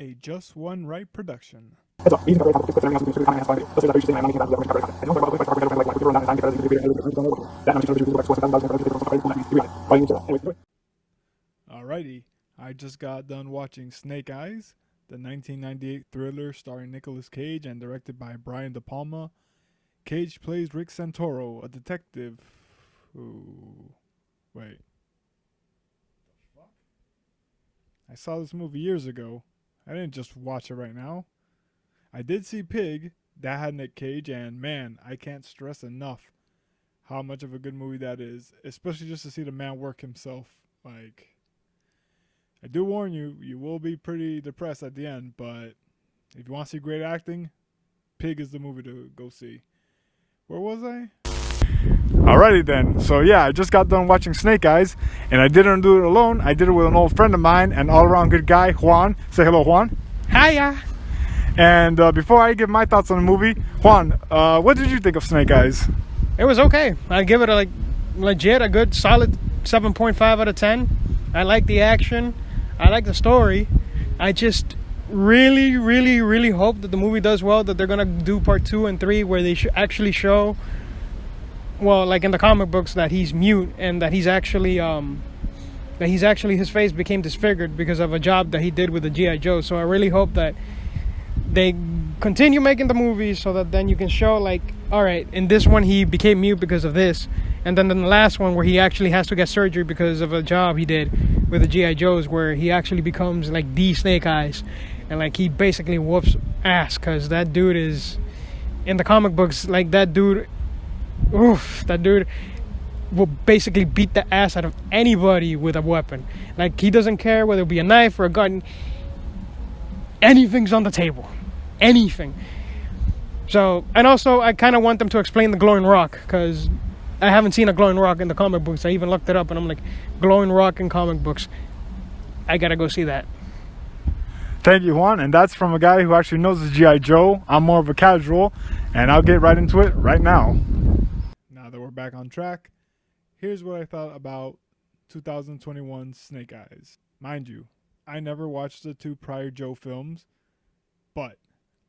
A Just One Right production. Alrighty, I just got done watching Snake Eyes, the 1998 thriller starring Nicolas Cage and directed by Brian De Palma. Cage plays Rick Santoro, a detective who... Wait. I saw this movie years ago. I didn't just watch it right now. I did see Pig, that had Nick Cage, and man, I can't stress enough how much of a good movie that is, especially just to see the man work himself. Like, I do warn you, you will be pretty depressed at the end, but if you want to see great acting, Pig is the movie to go see. Where was I? Alrighty then. So yeah, I just got done watching Snake Eyes, and I didn't do it alone. I did it with an old friend of mine, an all-around good guy, Juan. Say hello, Juan. Hiya. And before I give my thoughts on the movie, Juan, what did you think of Snake Eyes? It was okay. I'd give it a legit, a good solid 7.5 out of 10. I like the action. I like the story. I just really, really, really hope that the movie does well, that they're going to do part 2 and 3 where they actually show, well, like in the comic books, that he's mute and that he's actually his face became disfigured because of a job that he did with the G.I. Joe. So I really hope that they continue making the movies so that then you can show, like, all right, in this one he became mute because of this, and then in the last one where he actually has to get surgery because of a job he did with the G.I. Joes, where he actually becomes like the Snake Eyes, and like he basically whoops ass, because that dude is, in the comic books, like that dude will basically beat the ass out of anybody with a weapon. Like, he doesn't care whether it be a knife or a gun. Anything's on the table. Anything. So, and also, I kind of want them to explain the glowing rock, because I haven't seen a glowing rock in the comic books. I even looked it up, and I'm like, glowing rock in comic books. I gotta go see that. Thank you, Juan. And that's from a guy who actually knows the G.I. Joe. I'm more of a casual, and I'll get right into it right now. Now that we're back on track, here's what I thought about 2021's Snake Eyes. Mind you, I never watched the 2 prior Joe films, but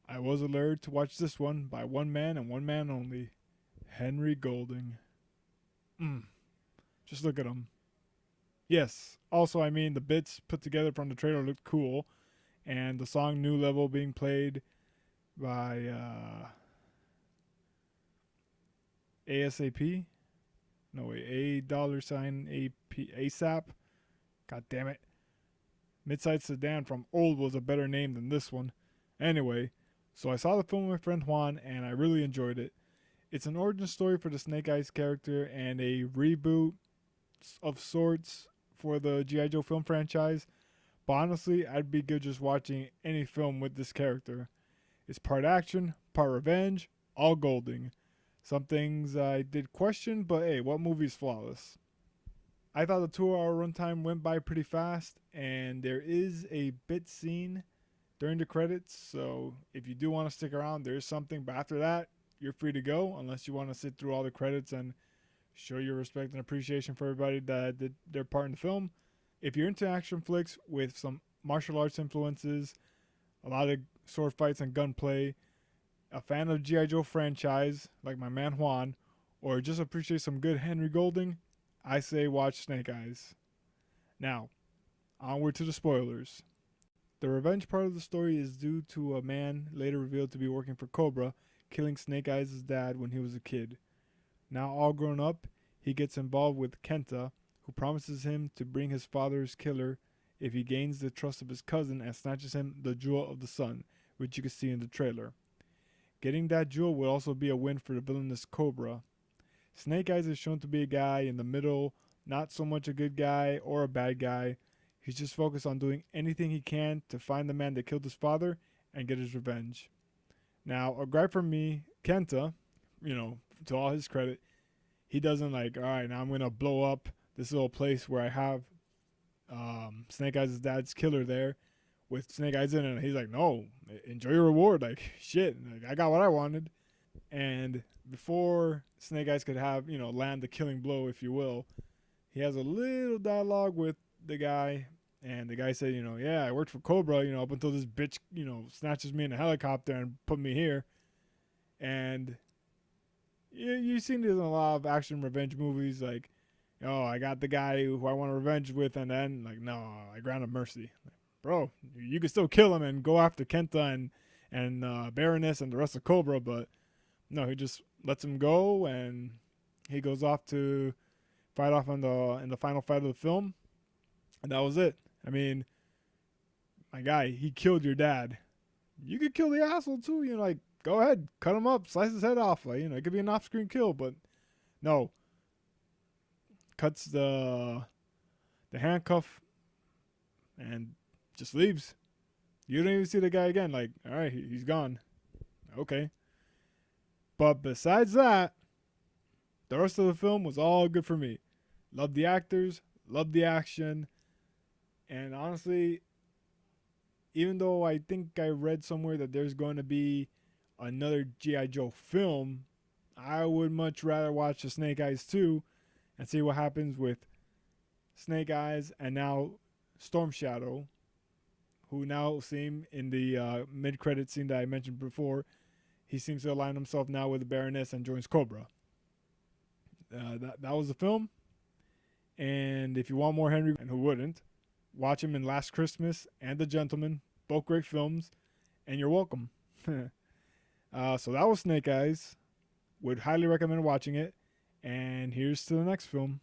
I was allured to watch this one by one man and one man only, Henry Golding. Just look at him. Yes, also, I mean, the bits put together from the trailer looked cool, and the song New Level being played by ASAP. No way, ASAP. God damn it. Midsize Sedan from Old was a better name than this one. Anyway, so I saw the film with my friend Juan, and I really enjoyed it. It's an origin story for the Snake Eyes character and a reboot of sorts for the G.I. Joe film franchise. But honestly, I'd be good just watching any film with this character. It's part action, part revenge, all Golding. Some things I did question, but hey, what movie's flawless? I thought the 2-hour runtime went by pretty fast, and there is a bit scene during the credits, so if you do want to stick around, there is something, but after that, you're free to go, unless you want to sit through all the credits and show your respect and appreciation for everybody that did their part in the film. If you're into action flicks with some martial arts influences, a lot of sword fights and gunplay, a fan of the G.I. Joe franchise, like my man Juan, or just appreciate some good Henry Golding, I say watch Snake Eyes. Now, onward to the spoilers. The revenge part of the story is due to a man later revealed to be working for Cobra, killing Snake Eyes' dad when he was a kid. Now all grown up, he gets involved with Kenta, who promises him to bring his father's killer if he gains the trust of his cousin and snatches him the Jewel of the Sun, which you can see in the trailer. Getting that jewel will also be a win for the villainous Cobra. Snake Eyes is shown to be a guy in the middle, not so much a good guy or a bad guy. He's just focused on doing anything he can to find the man that killed his father and get his revenge. Now, a gripe from me, Kenta, to all his credit, he doesn't like, all right, now I'm going to blow up this little place where I have Snake Eyes' dad's killer there with Snake Eyes in it. And he's like, no, enjoy your reward. Like, shit, like, I got what I wanted. And before Snake Eyes could have, land the killing blow, if you will, he has a little dialogue with the guy And the guy said, yeah, I worked for Cobra, up until this bitch, snatches me in a helicopter and put me here. And you've seen this in a lot of action revenge movies, like, oh, I got the guy who I want revenge with, and then, like, no, I grant him mercy. Like, bro, you can still kill him and go after Kenta and Baroness and the rest of Cobra, but no, he just lets him go, and he goes off to fight off in the final fight of the film, and that was it. I mean, my guy, he killed your dad. You could kill the asshole too. Like, go ahead, cut him up, slice his head off. Like, it could be an off-screen kill, but no. Cuts the handcuff and just leaves. You don't even see the guy again. Like, all right, he's gone. Okay. But besides that, the rest of the film was all good for me. Loved the actors, loved the action, and honestly, even though I think I read somewhere that there's going to be another G.I. Joe film, I would much rather watch the Snake Eyes 2 and see what happens with Snake Eyes and now Storm Shadow, who now seem in the mid-credit scene that I mentioned before, he seems to align himself now with the Baroness and joins Cobra. That was the film. And if you want more Henry, and who wouldn't, watch him in Last Christmas and The Gentleman, both great films, and you're welcome. So that was Snake Eyes. Would highly recommend watching it. And here's to the next film.